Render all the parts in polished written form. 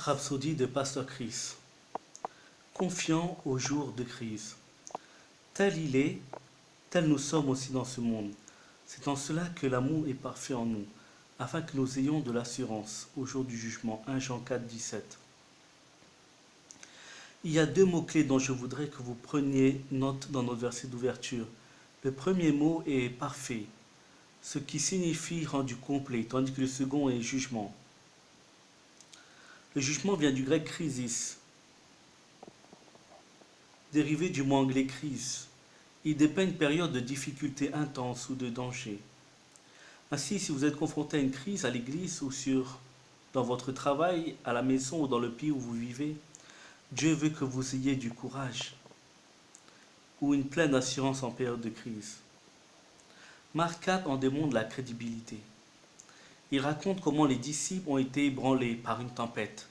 Rhapsodie de Pasteur Chris. Confiant aux jours de crise. Tel il est, tel nous sommes aussi dans ce monde. C'est en cela que l'amour est parfait en nous, afin que nous ayons de l'assurance au jour du jugement. 1 Jean 4, 17. Il y a deux mots-clés dont je voudrais que vous preniez note dans notre verset d'ouverture. Le premier mot est parfait, ce qui signifie rendu complet, tandis que le second est jugement. Le jugement vient du grec krisis, dérivé du mot anglais crise. Il dépeint une période de difficulté intense ou de danger. Ainsi, si vous êtes confronté à une crise à l'église ou dans votre travail, à la maison ou dans le pays où vous vivez, Dieu veut que vous ayez du courage ou une pleine assurance en période de crise. Marc 4 en démontre la crédibilité. Il raconte comment les disciples ont été ébranlés par une tempête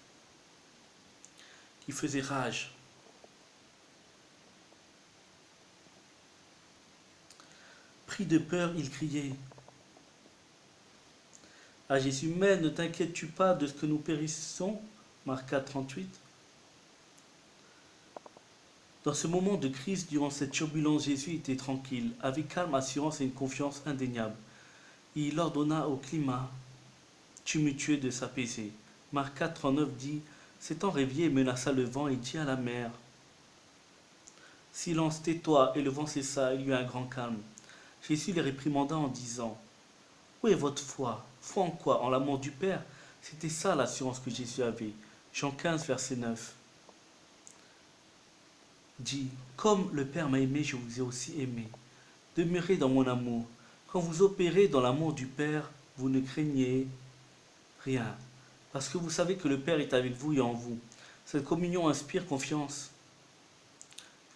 qui faisait rage. Pris de peur, ils criaient à Jésus, mais ne t'inquiètes-tu pas de ce que nous périssons? Marc 4, 38. Dans ce moment de crise, durant cette turbulence, Jésus était tranquille, avec calme, assurance et une confiance indéniable. Il ordonna au climat tumultueux de s'apaiser. Marc 4, 39 dit, s'étant réveillé, il menaça le vent et dit à la mer, silence, tais-toi, et le vent cessa, il y eut un grand calme. Jésus les réprimanda en disant, où est votre foi? Foi en quoi? En l'amour du Père? C'était ça l'assurance que Jésus avait. Jean 15, verset 9. Dit, comme le Père m'a aimé, je vous ai aussi aimé. Demeurez dans mon amour. Quand vous opérez dans l'amour du Père, vous ne craignez rien. Parce que vous savez que le Père est avec vous et en vous. Cette communion inspire confiance.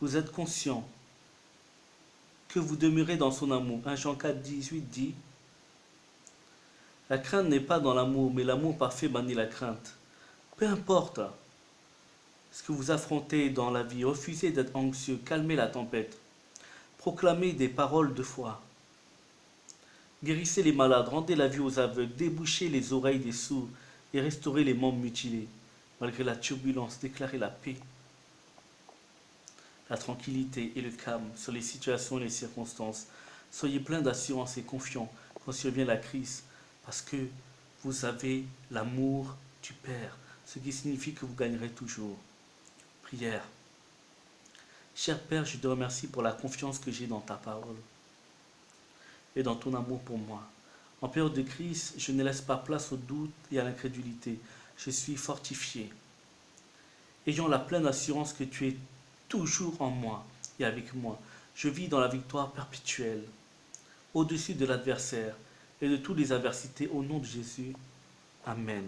Vous êtes conscient que vous demeurez dans son amour. 1 Jean 4, 18 dit, la crainte n'est pas dans l'amour, mais l'amour parfait bannit la crainte. Peu importe ce que vous affrontez dans la vie, refusez d'être anxieux, calmez la tempête, proclamez des paroles de foi, guérissez les malades, rendez la vue aux aveugles, débouchez les oreilles des sourds et restaurez les membres mutilés. Malgré la turbulence, déclarez la paix, la tranquillité et le calme sur les situations et les circonstances. Soyez plein d'assurance et confiants quand survient la crise, parce que vous avez l'amour du Père, ce qui signifie que vous gagnerez toujours. Prière. Cher Père, je te remercie pour la confiance que j'ai dans ta parole et dans ton amour pour moi. En période de crise, je ne laisse pas place au doute et à l'incrédulité. Je suis fortifié, ayant la pleine assurance que tu es toujours en moi et avec moi. Je vis dans la victoire perpétuelle, au-dessus de l'adversaire et de toutes les adversités au nom de Jésus. Amen.